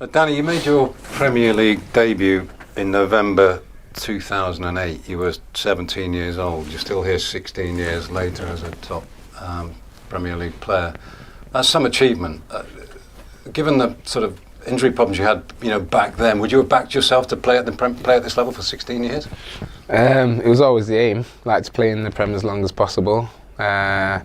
Danny, you made your Premier League debut in November 2008. You were 17 years old. You're still here 16 years later as a top Premier League player. That's some achievement. Given the sort of injury problems you had, back then, would you have backed yourself to play at this level for 16 years? It was always the aim, like to play in the Prem as long as possible. I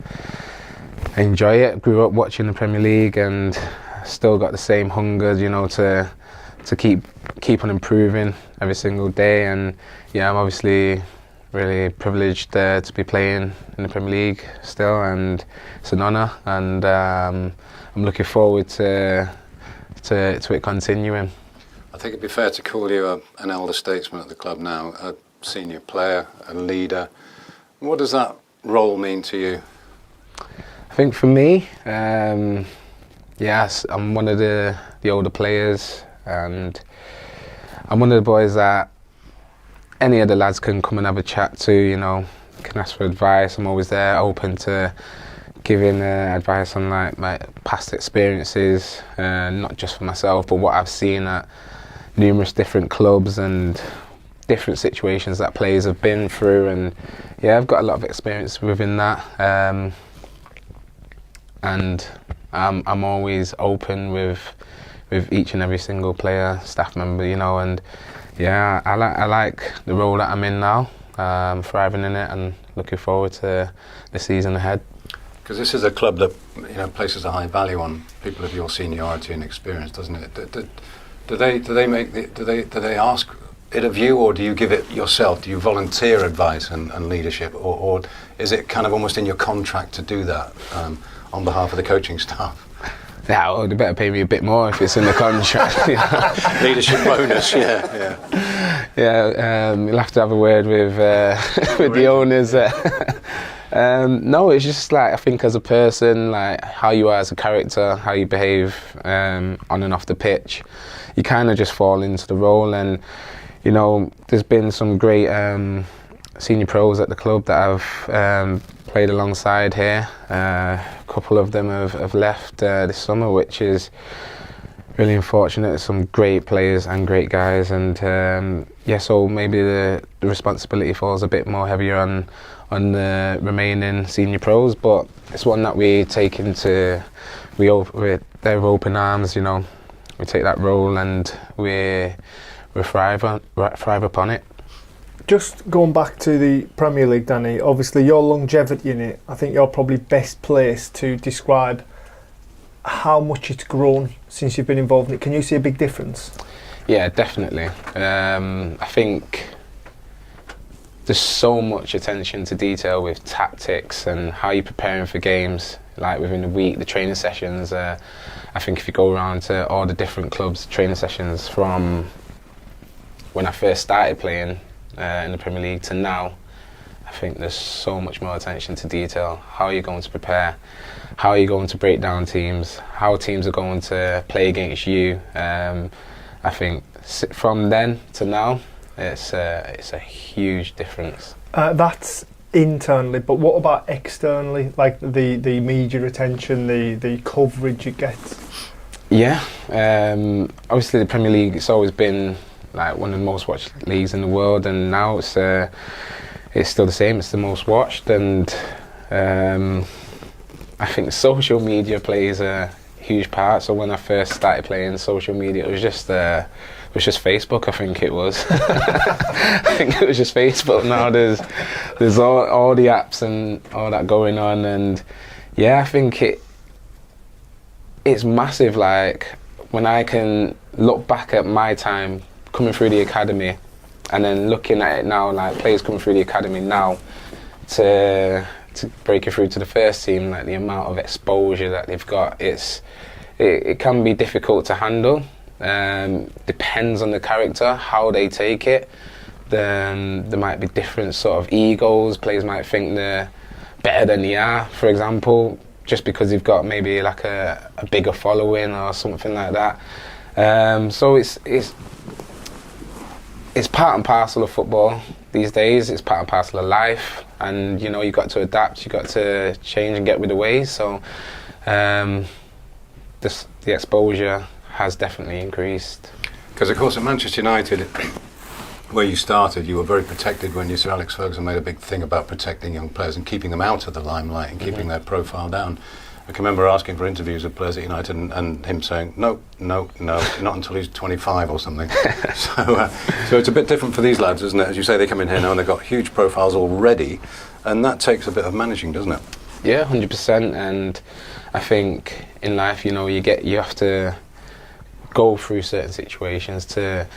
enjoy it. Grew up watching the Premier League and still got the same hunger, to keep on improving every single day. And yeah, I'm obviously really privileged to be playing in the Premier League still, and it's an honour. And I'm looking forward to it continuing. I think it'd be fair to call you an elder statesman at the club now, a senior player, a leader. What does that role mean to you? I think for me, yes, I'm one of the older players, and I'm one of the boys that any of the lads can come and have a chat to, can ask for advice. I'm always there, open to giving advice on like my past experiences, not just for myself, but what I've seen at numerous different clubs and different situations that players have been through. And yeah, I've got a lot of experience within that. And I'm always open with each and every single player, staff member, and yeah, I like the role that I'm in now. Thriving in it and looking forward to the season ahead. Because this is a club that places a high value on people of your seniority and experience, doesn't it? Do they ask it of you, or do you give it yourself? Do you volunteer advice and leadership, or is it kind of almost in your contract to do that on behalf of the coaching staff? Yeah, well, they better pay me a bit more if it's in the contract. Leadership bonus, yeah. You'll have to have a word with the owners. No, it's just like, I think as a person, like how you are as a character, how you behave on and off the pitch, you kind of just fall into the role. And there's been some great senior pros at the club that I've played alongside here. A couple of them have left this summer, which is really unfortunate. Some great players and great guys, and so maybe the responsibility falls a bit more heavier on the remaining senior pros, but it's one that we take with open arms. We take that role and we thrive upon it. Just going back to the Premier League, Danny, obviously your longevity in it, I think you're probably best placed to describe how much it's grown since you've been involved in it. Can you see a big difference? Yeah, definitely. I think there's so much attention to detail with tactics and how you're preparing for games, like within a week, the training sessions. I think if you go around to all the different clubs, training sessions from when I first started playing in the Premier League to now, I think there's so much more attention to detail. How are you going to prepare? How are you going to break down teams? How teams are going to play against you? I think from then to now, it's a huge difference. That's internally, but what about externally? Like the media attention, the coverage it gets? Yeah, obviously the Premier League, it's always been like one of the most watched leagues in the world, and now it's still the same. It's the most watched, and I think social media plays a huge part. So when I first started playing social media, it was just Facebook. I think it was. I think it was just Facebook. Now there's all the apps and all that going on, and yeah, I think it's massive. Like when I can look back at my time coming through the academy, and then looking at it now, like players coming through the academy now to break it through to the first team, like the amount of exposure that they've got, it can be difficult to handle. Depends on the character, how they take it. Then there might be different sort of egos. Players might think they're better than they are, for example, just because they've got maybe like a bigger following or something like that. So it's part and parcel of football these days. It's part and parcel of life, and you've got to adapt, you've got to change and get with the ways. So the exposure has definitely increased. Because, of course, at Manchester United, where you started, you were very protected when Sir Alex Ferguson made a big thing about protecting young players and keeping them out of the limelight and keeping their profile down. I can remember asking for interviews with players at United and him saying, no, not until he's 25 or something. So it's a bit different for these lads, isn't it? As you say, they come in here now and they've got huge profiles already, and that takes a bit of managing, doesn't it? Yeah, 100%. And I think in life, you have to go through certain situations to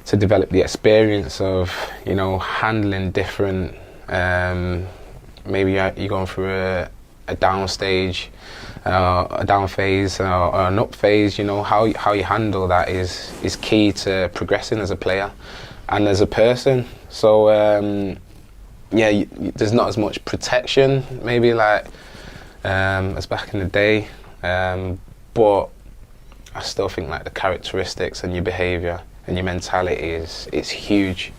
develop the experience of, handling different, maybe you're going through a down stage, a down phase or an up phase. How you handle that is key to progressing as a player and as a person. So there's not as much protection maybe like as back in the day, but I still think like the characteristics and your behaviour and your mentality it's huge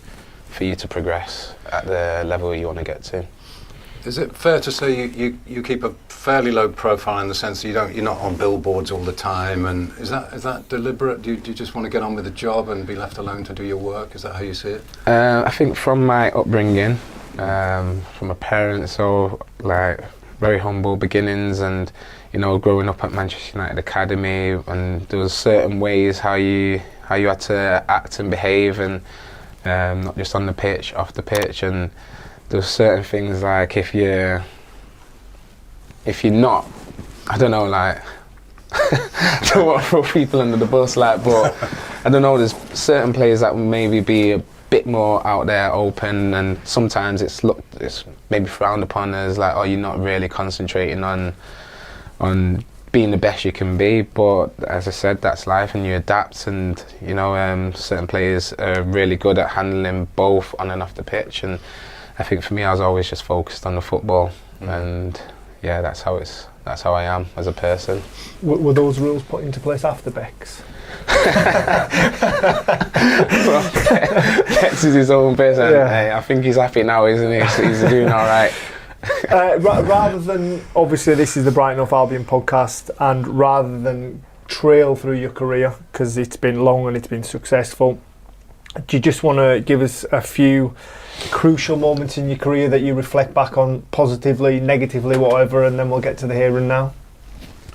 for you to progress at the level you want to get to. Is it fair to say you keep a fairly low profile in the sense that you're not on billboards all the time, and is that deliberate? Do you just want to get on with the job and be left alone to do your work? Is that how you see it? I think from my upbringing, from my parents, so like very humble beginnings, and growing up at Manchester United Academy, and there was certain ways how you had to act and behave, and not just on the pitch, off the pitch, and there's certain things like if you're not, I don't know, like I don't want to throw people under the bus, like, but I don't know, there's certain players that will maybe be a bit more out there, open, and sometimes it's maybe frowned upon as like, oh, you're not really concentrating on being the best you can be. But as I said, that's life, and you adapt, and certain players are really good at handling both on and off the pitch, and I think for me, I was always just focused on the football, and yeah, that's how I am as a person. Were those rules put into place after Bex? Well, Bex is his own person. Yeah. Hey, I think he's happy now, isn't he? He's doing all right. Rather than, obviously this is the Brighton Hove Albion podcast, and rather than trail through your career, because it's been long and it's been successful, do you just want to give us a few crucial moments in your career that you reflect back on positively, negatively, whatever, and then we'll get to the here and now?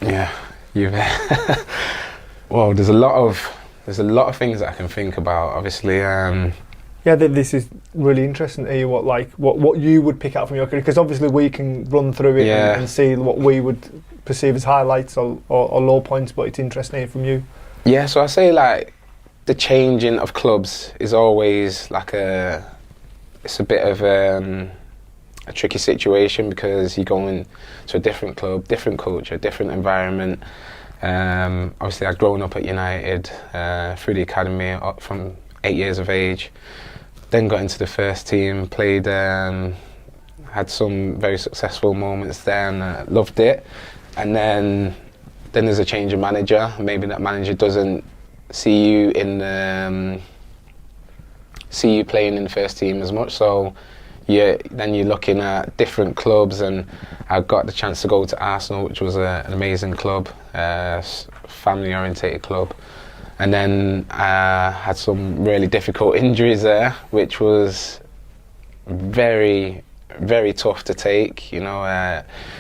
Yeah, well, there's a lot of things that I can think about, obviously. This is really interesting to hear what you would pick out from your career, because obviously we can run through it and see what we would perceive as highlights or low points, but it's interesting to hear from you. Yeah, so I say like the changing of clubs is always like it's a bit of a tricky situation, because you're going to a different club, different culture, different environment. Obviously I'd grown up at United through the academy from 8 years of age, then got into the first team, played, had some very successful moments there, and loved it. And then there's a change of manager. Maybe that manager doesn't see you playing in the first team as much, so then you're looking at different clubs, and I got the chance to go to Arsenal, which was an amazing club, family orientated club, and then I had some really difficult injuries there, which was very, very tough to take. You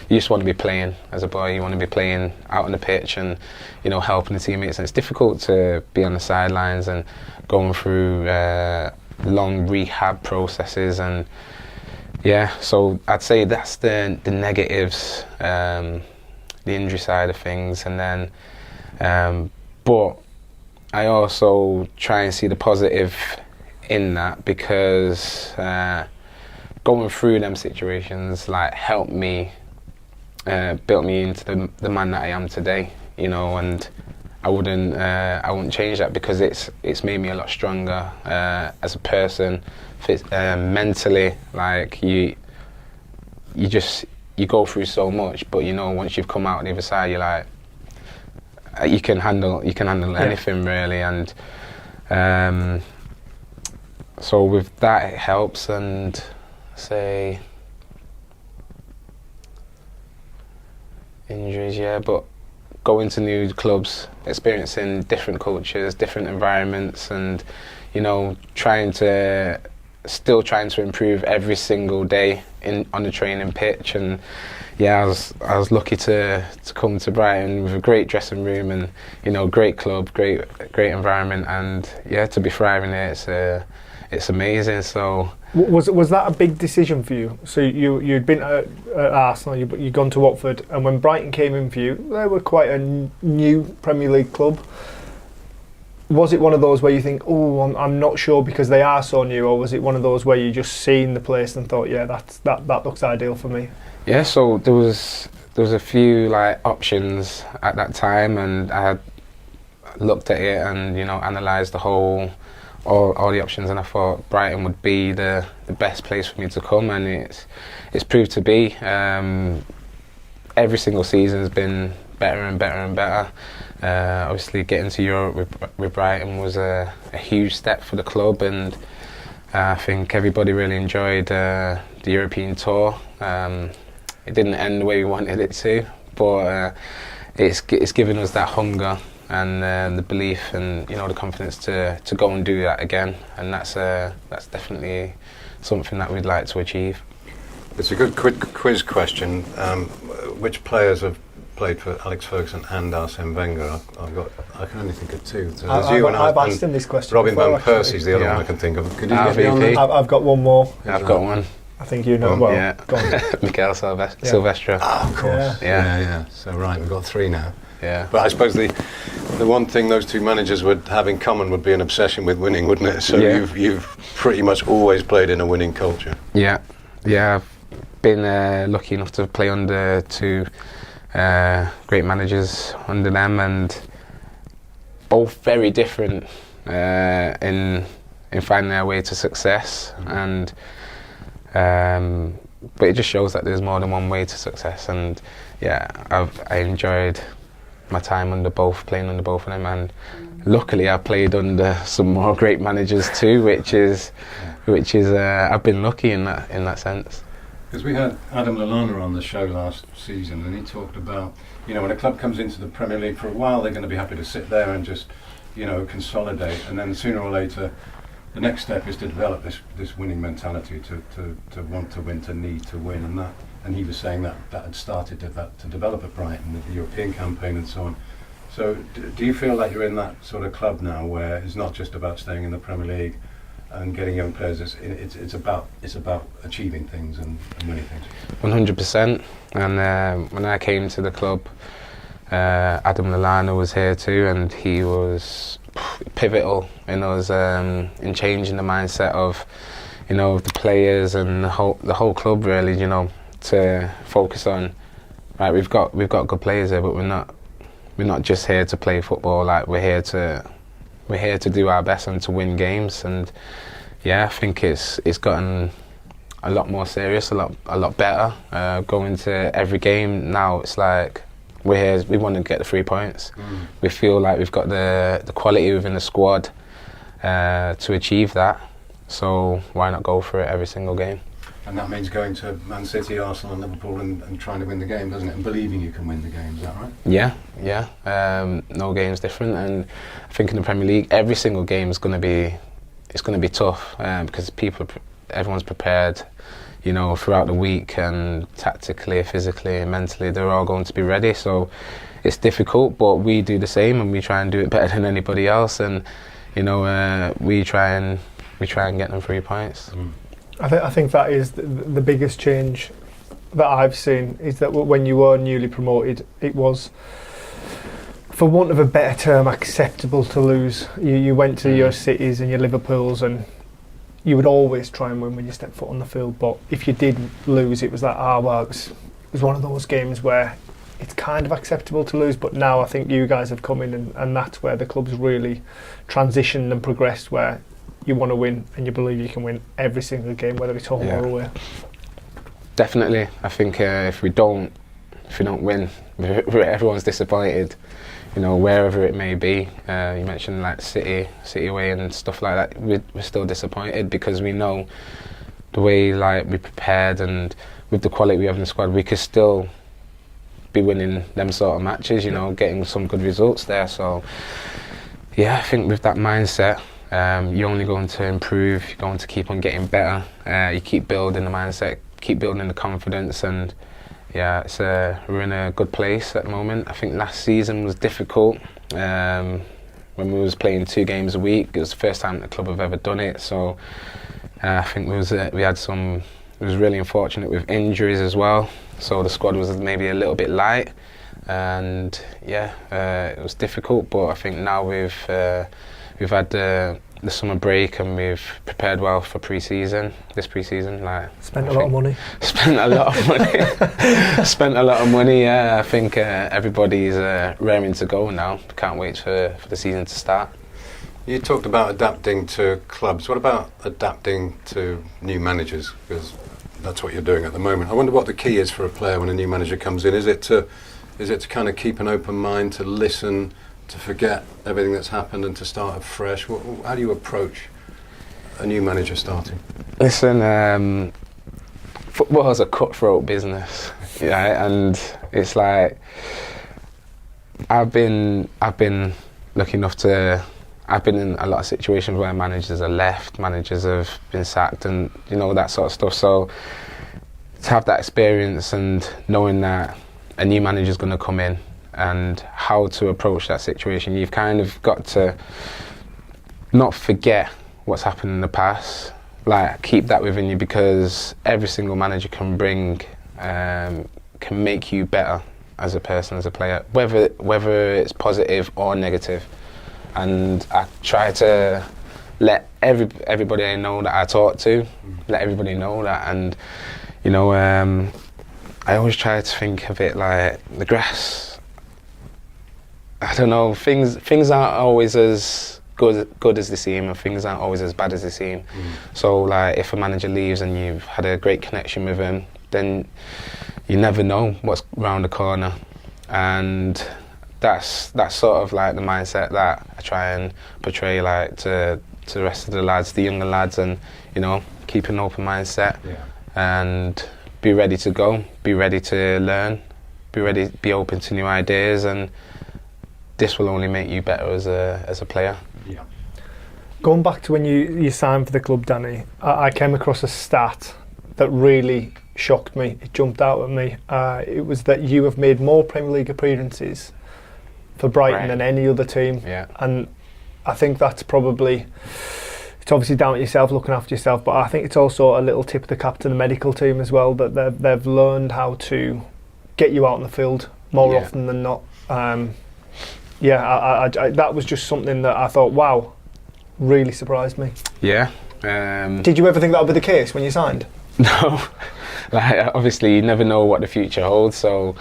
just want to be playing as a boy. You want to be playing out on the pitch and helping the teammates, and it's difficult to be on the sidelines and going through long rehab processes, and so I'd say that's the negatives, the injury side of things, and then but I also try and see the positive in that, because going through them situations helped me, built me into the man that I am today, and I wouldn't change that, because it's made me a lot stronger as a person, mentally. You go through so much, but once you've come out on the other side, you're you can handle anything really, and so with that it helps. And say injuries, but going to new clubs, experiencing different cultures, different environments, and trying to improve every single day on the training pitch. And I was lucky to come to Brighton with a great dressing room and great club, great environment, and to be thriving there, it's amazing. So was that a big decision for you? So you'd been at Arsenal, you'd gone to Watford, and when Brighton came in for you, they were quite a new Premier League club. Was it one of those where you think, I'm not sure because they are so new, or was it one of those where you just seen the place and thought, that looks ideal for me? Yeah, so there was a few options at that time, and I had looked at it and analysed all the options, and I thought Brighton would be the best place for me to come, and it's proved to be. Every single season has been better and better and better. Obviously, getting to Europe with Brighton was a huge step for the club, and I think everybody really enjoyed the European tour. It didn't end the way we wanted it to, but it's given us that hunger and the belief and the confidence to go and do that again, and that's definitely something that we'd like to achieve. It's a good quiz question. Which players have played for Alex Ferguson and Arsene Wenger? I can only think of two. So I've asked him this question. Robin before, Van Persie's the other one I can think of. Could you get me on that? I've got one more. I've got one. I think you know. Well, yeah. Go on. Mikel Silvestre. Oh, of course. Yeah. So right, we've got three now. Yeah. But I suppose the one thing those two managers would have in common would be an obsession with winning, wouldn't it? So you've pretty much always played in a winning culture. Yeah. I've been lucky enough to play under two great managers under them, and both very different in finding their way to success. And but it just shows that there's more than one way to success. And I enjoyed my time playing under both of them, and luckily I played under some more great managers too, which is I've been lucky in that sense. Because we had Adam Lallana on the show last season, and he talked about when a club comes into the Premier League for a while, they're going to be happy to sit there and just consolidate, and then sooner or later the next step is to develop this winning mentality, to want to win, to need to win, and he was saying that had started to develop at Brighton with the European campaign and so on. So do you feel like you're in that sort of club now where it's not just about staying in the Premier League and getting young players, it's about achieving things and winning things? 100%. And when I came to the club, Adam Lallana was here too, and he was pivotal in us in changing the mindset of the players and the whole club really, to focus on, right, we've got good players here, but we're not just here to play football. Like we're here to do our best and to win games. And I think it's gotten a lot more serious, a lot better. Going to every game now, it's like we're here. We want to get the 3 points. We feel like we've got the quality within the squad to achieve that. So why not go for it every single game? And that means going to Man City, Arsenal and Liverpool and trying to win the game, doesn't it? And believing you can win the game, is that right? Yeah. No game's different, and I think in the Premier League, every single game is going to be tough because everyone's prepared, throughout the week, and tactically, physically, and mentally, they're all going to be ready. So it's difficult, but we do the same, and we try and do it better than anybody else, and we try and get them 3 points. I think that is the biggest change that I've seen, is that when you were newly promoted, it was, for want of a better term, acceptable to lose. You went to your Cities and your Liverpools, and you would always try and win when you stepped foot on the field. But if you did lose, it was like, it was one of those games where it's kind of acceptable to lose. But now I think you guys have come in, and that's where the club's really transitioned and progressed, where you want to win and you believe you can win every single game, whether it's home or away. Definitely. I think if we don't win, everyone's disappointed, wherever it may be. You mentioned like City away and stuff like that. We're still disappointed because we know the way we prepared, and with the quality we have in the squad, we could still be winning them sort of matches, you know, getting some good results there. So yeah, I think with that mindset, you're only going to improve, you're going to keep on getting better, you keep building the mindset, keep building the confidence, and yeah, we're in a good place at the moment. I think last season was difficult when we was playing 2 games a week. It was the first time the club have ever done it, so I think it was really unfortunate with injuries as well, so the squad was maybe a little bit light, and yeah, it was difficult, but I think now we've had the summer break and we've prepared well for this pre-season. Like, spent a lot of money. Spent a lot of money. Spent a lot of money, yeah. I think everybody's raring to go now. Can't wait for the season to start. You talked about adapting to clubs. What about adapting to new managers? Because that's what you're doing at the moment. I wonder what the key is for a player when a new manager comes in. Is it to kind of keep an open mind, to listen, to forget everything that's happened and to start afresh? How do you approach a new manager starting? Listen, football is a cutthroat business, yeah, and it's like I've been lucky enough to. I've been in a lot of situations where managers are left, managers have been sacked, and you know, that sort of stuff. So to have that experience and knowing that a new manager's going to come in and how to approach that situation, you've kind of got to not forget what's happened in the past, like keep that within you, because every single manager can make you better as a person, as a player, whether it's positive or negative. And I try to let everybody I know that I talk to, let everybody know that. And you know, I always try to think of it like the grass. I don't know, things aren't always as good as they seem, and things aren't always as bad as they seem. So like, if a manager leaves and you've had a great connection with him, then you never know what's round the corner. And that's sort of like the mindset that I try and portray, like to the rest of the lads, the younger lads, and you know, keep an open mindset, and be ready to go, be ready to learn, be open to new ideas, and this will only make you better as a player. Yeah. Going back to when you signed for the club, Danny, I came across a stat that really shocked me. It jumped out at me. It was that you have made more Premier League appearances for Brighton than any other team, and I think that's probably, it's obviously down to yourself, looking after yourself, but I think it's also a little tip of the cap to the medical team as well, that they've learned how to get you out on the field more often than not. I that was just something that I thought, wow, really surprised me. Yeah. Did you ever think that would be the case when you signed? No. Like, obviously you never know what the future holds, so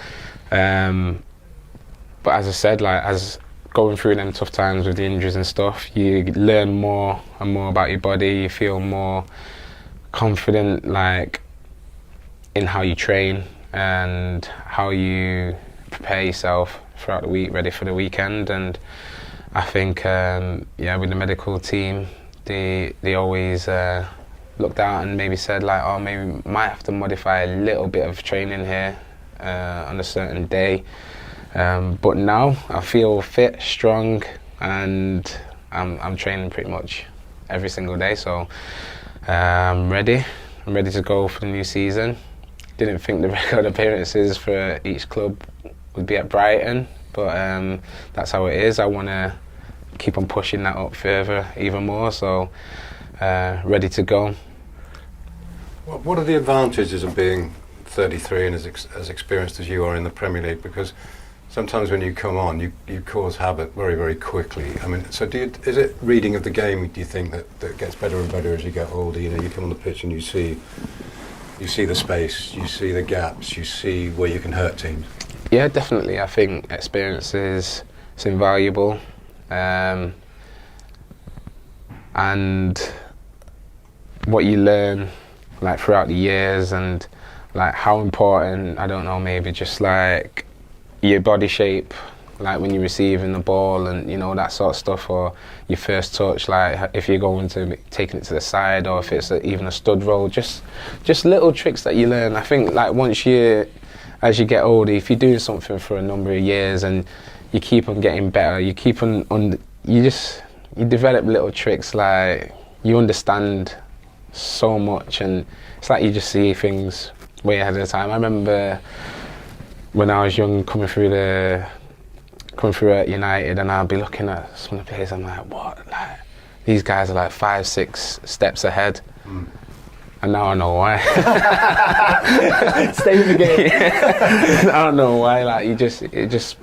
but as I said, like, as going through them tough times with the injuries and stuff, you learn more and more about your body, you feel more confident, like, in how you train and how you prepare yourself throughout the week, ready for the weekend. And I think with the medical team, they always looked out and maybe said, like, oh, maybe we might have to modify a little bit of training here on a certain day. But now I feel fit, strong, and I'm training pretty much every single day. So I'm ready. I'm ready to go for the new season. Didn't think the record appearances for each club would be at Brighton, but that's how it is. I want to keep on pushing that up further, even more. So ready to go. What are the advantages of being 33 and as experienced as you are in the Premier League? Because sometimes when you come on, you cause havoc very, very quickly. I mean, so is it reading of the game, do you think, that gets better and better as you get older? You know, you come on the pitch and you see the space, you see the gaps, you see where you can hurt teams. Yeah, definitely. I think experience is invaluable. And what you learn, like, throughout the years, and like how important, I don't know, maybe just like your body shape, like when you're receiving the ball, and you know, that sort of stuff, or your first touch, like if you're going to taking it to the side, or if it's even a stud roll, just little tricks that you learn. I think, like, once you as you get older, if you're doing something for a number of years and you keep on getting better, you keep on you develop little tricks, like you understand so much, and it's like you just see things way ahead of the time. I remember when I was young, coming through at United, and I'll be looking at some of the players, I'm like, what? Like, these guys are like 5-6 steps ahead. And now I know why. Stay in the game. Yeah. I don't know why. Like it just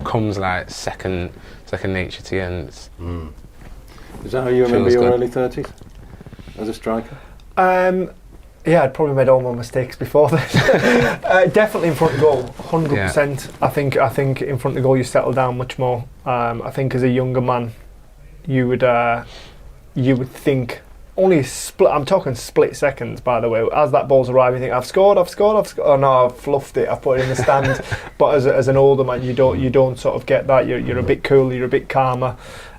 comes like second nature to you, and Is that how you remember your early 30s as a striker? Yeah, I'd probably made all my mistakes before this. Definitely in front of goal, 100%. Yeah. I think in front of goal you settle down much more. I think as a younger man, you would think only split. I'm talking split seconds, by the way. As that ball's arriving, you think I've scored. Oh no, I've fluffed it. I've put it in the stand. But as an older man, you don't sort of get that. You're a bit cooler. You're a bit calmer.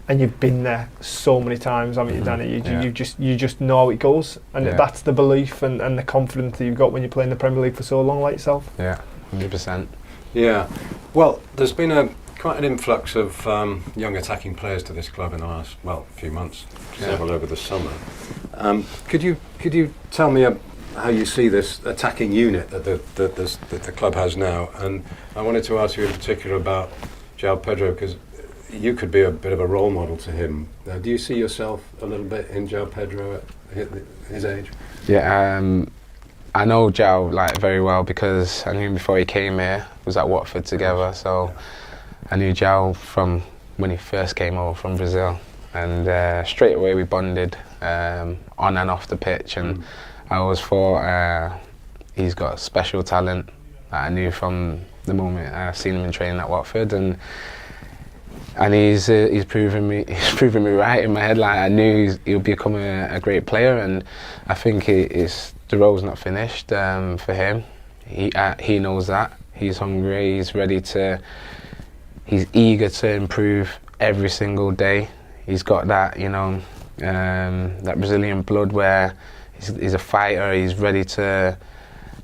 And you've been there so many times, haven't you, Danny? You just know how it goes, and that's the belief and the confidence that you've got when you play in the Premier League for so long, like yourself. Yeah, 100%. Yeah, well, there's been quite an influx of young attacking players to this club in the last few months, several over the summer. Could you tell me how you see this attacking unit that the club has now? And I wanted to ask you in particular about João Pedro, because you could be a bit of a role model to him. Do you see yourself a little bit in João Pedro at his age? Yeah, I know João like very well because I knew him before he came here. We was at Watford together, so I knew João from when he first came over from Brazil, and straight away we bonded on and off the pitch. And I always thought he's got special talent that I knew from the moment I seen him in training at Watford, and he's proven me right in my head. Like I knew he'll become a great player, and I think the road's not finished for him. He knows that. He's hungry. He's eager to improve every single day. He's got that, that Brazilian blood where he's a fighter. He's ready to.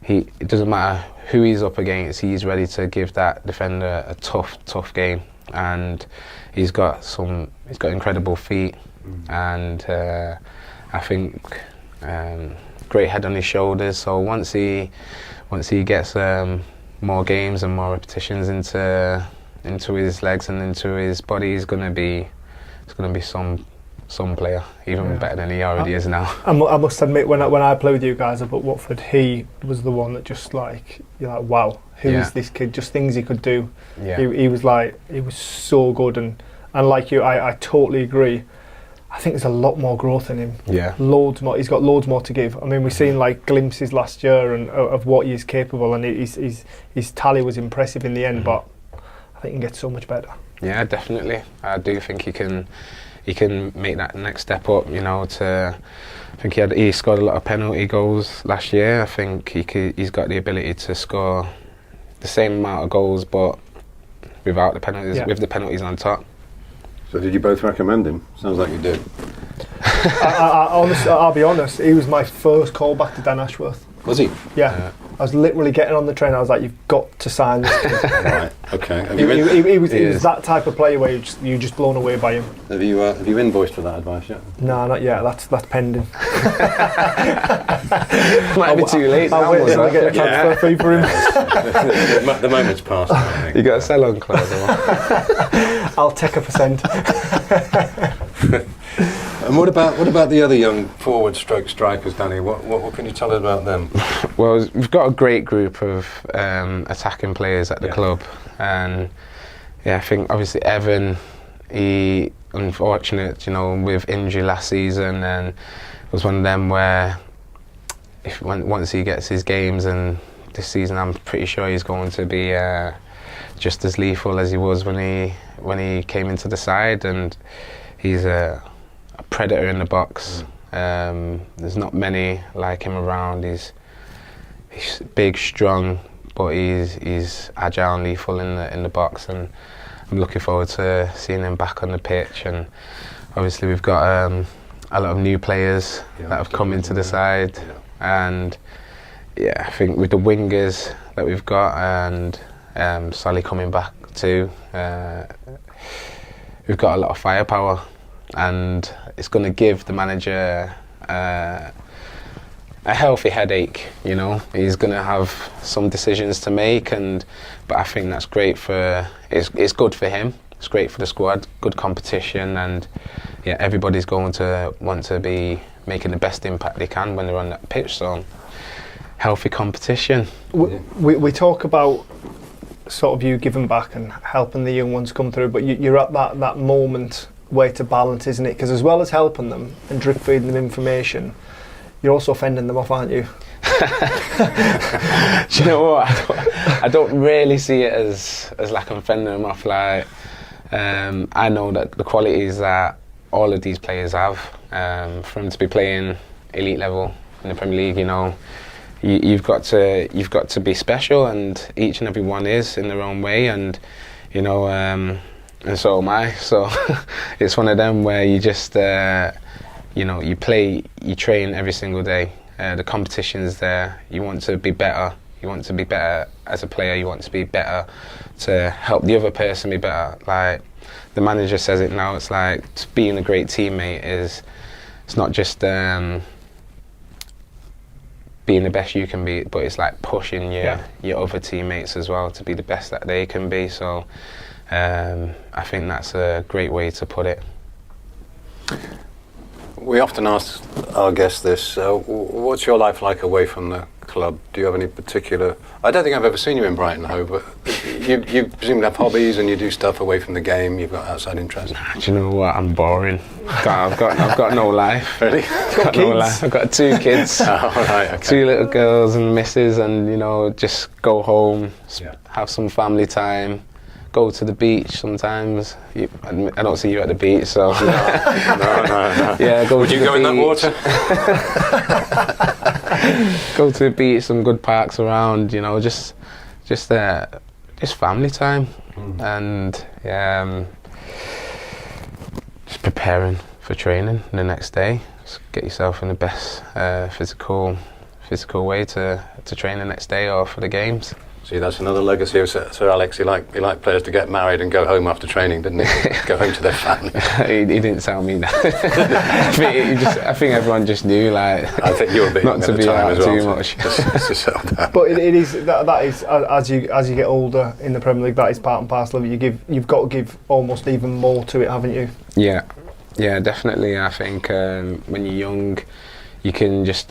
It doesn't matter who he's up against. He's ready to give that defender a tough game. And he's got incredible feet, and I think great head on his shoulders. So once he gets more games and more repetitions into his legs and into his body, he's gonna be some player, even better than he already is now. I must admit, when I played with you guys up at Watford, he was the one that just like you're like, wow, who is this kid? Just things he could do. Yeah. He was so good, and like you, I totally agree. I think there's a lot more growth in him. Yeah, loads more. He's got loads more to give. I mean, we've seen like glimpses last year and of what he's capable, and his tally was impressive in the end. But I think he can get so much better. Yeah, definitely. I do think he can make that next step up. I think he scored a lot of penalty goals last year. I think he's got the ability to score the same amount of goals, but without the penalties, with the penalties on top. So did you both recommend him? Sounds like you did. I'll be honest, he was my first call back to Dan Ashworth. Was he? Yeah. I was literally getting on the train. I was like, "You've got to sign this kid." Right. Okay. He was that type of player where you're just blown away by him. Have you invoiced for that advice yet? No, not yet. That's pending. Might be too late. I'll wait till I get a transfer fee for him. The moment's passed. I think. You got a sell-on clause. I'll take a percent. And what about the other young forward stroke strikers, Danny? What can you tell us about them? Well, we've got a great group of attacking players at the club, and I think obviously Evan, he unfortunate, with injury last season, and was one of them where once he gets his games, and this season I'm pretty sure he's going to be just as lethal as he was when he came into the side, and he's a predator in the box. There's not many like him around. He's big, strong, but he's agile and lethal in the box, and I'm looking forward to seeing him back on the pitch. And obviously we've got a lot of new players that have come into the side, and I think with the wingers that we've got, and Solly coming back too. We've got a lot of firepower, and it's going to give the manager a healthy headache. You know, he's going to have some decisions to make, but I think that's great for. It's good for him. It's great for the squad. Good competition, and yeah, everybody's going to want to be making the best impact they can when they're on that pitch. So, healthy competition. We talk about sort of you giving back and helping the young ones come through, but you're at that moment where to balance, isn't it? Because as well as helping them and drip feeding them information, you're also fending them off, aren't you? Do you know what? I don't really see it as like I'm fending them off. Like I know that the qualities that all of these players have, for them to be playing elite level in the Premier League, you know, you've got to be special, and each and every one is in their own way, and you know, and so am I. So it's one of them where you just you know, you train every single day. The competition's there. You want to be better. You want to be better as a player. You want to be better to help the other person be better. Like the manager says it now. It's like being a great teammate it's not just being the best you can be, but it's like pushing your other teammates as well to be the best that they can be. So I think that's a great way to put it. We often ask our guests this, what's your life like away from the club? Do you have any particular... I don't think I've ever seen you in Brighton, Ho, but you presumably have hobbies and you do stuff away from the game, you've got outside interests. Do you know what? I'm boring. I've got no life. Really? I've got 2 kids. Oh, right, okay. 2 little girls and missus, and you know, just go home, have some family time, go to the beach sometimes. I don't see you at the beach, so... No. Yeah, Would you go in that water? Go to the beach, some good parks around, you know, just family time. And just preparing for training the next day. Just get yourself in the best physical way to train the next day or for the games. See, that's another legacy of Sir Alex. He liked players to get married and go home after training, didn't he? Go home to their family. he didn't tell me that. I think everyone just knew, like, I think you were being not to be out too much. But it is that is as you get older in the Premier League, that is part and parcel of it. You've got to give almost even more to it, haven't you? Yeah, definitely. I think when you're young, you can just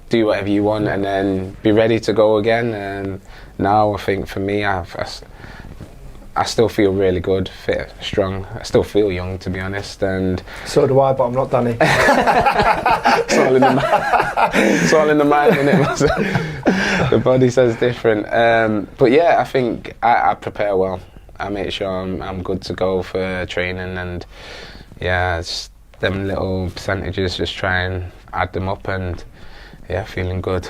do whatever you want and then be ready to go again. And now I think for me, I still feel really good, fit, strong. I still feel young, to be honest. And so do I, but I'm not Danny. It's all in the mind, isn't it? The body says different. But yeah, I think I prepare well. I make sure I'm good to go for training, and yeah, it's them little percentages, just try and add them up, and yeah, feeling good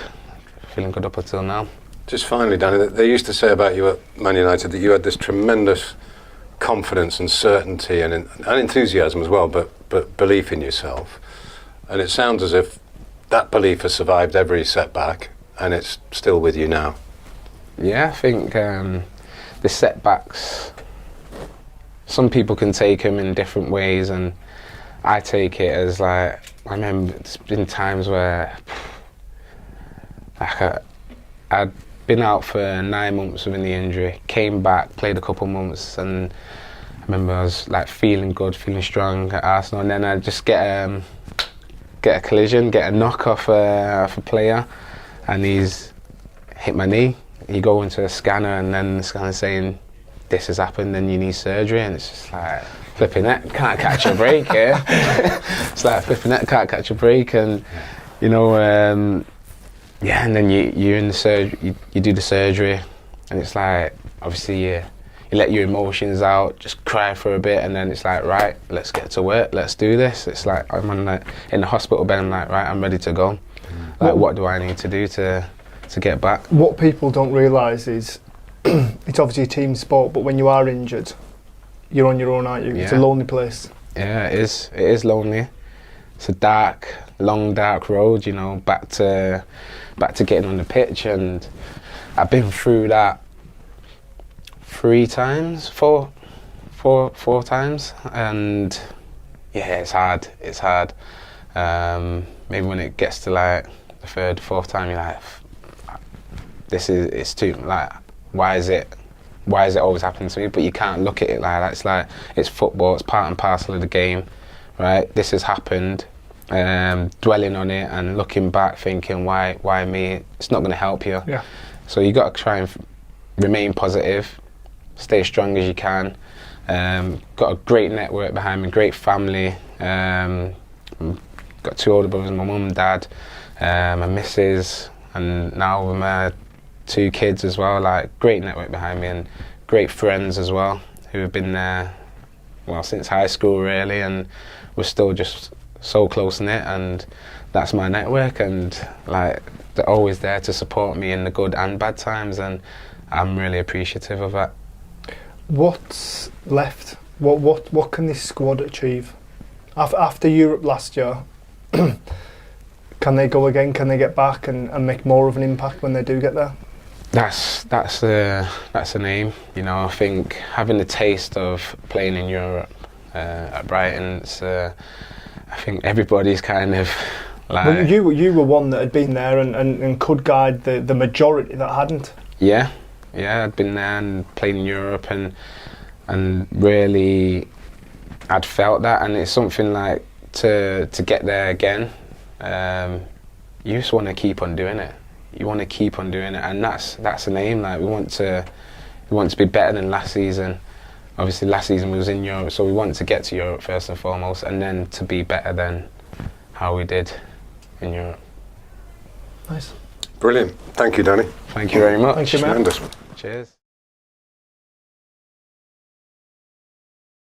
up until now. Just finally, Danny, they used to say about you at Man United that you had this tremendous confidence and certainty and enthusiasm as well, but belief in yourself. And it sounds as if that belief has survived every setback and it's still with you now. Yeah, I think the setbacks, some people can take them in different ways, and I take it as, like, I remember it's been times where I'd been out for 9 months with the injury, came back, played a couple months, and I remember I was like feeling good, feeling strong at Arsenal, and then I'd just get a collision, get a knock off a player, and he's hit my knee. You go into a scanner, and then the scanner's saying, this has happened and you need surgery, and it's just like, flipping it, can't catch a break here. It's like flipping it, can't catch a break, and you know, yeah, and then you're in the surgery, you do the surgery, and it's like, obviously you let your emotions out, just cry for a bit, and then it's like, right, let's get to work, let's do this. It's like, I'm in the hospital bed, I'm like, right, I'm ready to go. Like, what do I need to do to get back? What people don't realise is, it's obviously a team sport, but when you are injured, you're on your own, aren't you? Yeah. It's a lonely place. Yeah, it is lonely. it's a long dark road, you know, back to getting on the pitch, and I've been through that 4 times, and yeah, it's hard. Maybe when it gets to like the 3rd, 4th time, you're like, it's too, like, why is it always happening to me? But you can't look at it like that. It's like, it's football, it's part and parcel of the game, right? This has happened. Dwelling on it and looking back, thinking, why me? It's not going to help you. Yeah. So you got to try and remain positive, stay strong as you can. Got a great network behind me, great family. Got 2 older brothers, my mum and dad, my missus, and now with my 2 kids as well. Like, great network behind me and great friends as well, who have been there, well, since high school really, and we're still just so close knit, and that's my network, and like, they're always there to support me in the good and bad times, and I'm really appreciative of that. What's left? What can this squad achieve? After Europe last year, can they go again? Can they get back and make more of an impact when they do get there? That's an aim. You know, I think having the taste of playing in Europe at Brighton, I think everybody's kind of like... Well, you were one that had been there and could guide the majority that hadn't. Yeah, I'd been there and played in Europe, and really I'd felt that, and it's something like to get there again, you just want to keep on doing it. You want to keep on doing it, and that's an aim. Like, we want to be better than last season. Obviously last season we was in Europe, so we want to get to Europe first and foremost, and then to be better than how we did in Europe. Nice. Brilliant. Thank you, Danny. Thank you very much. Thank you, man. Tremendous. Cheers.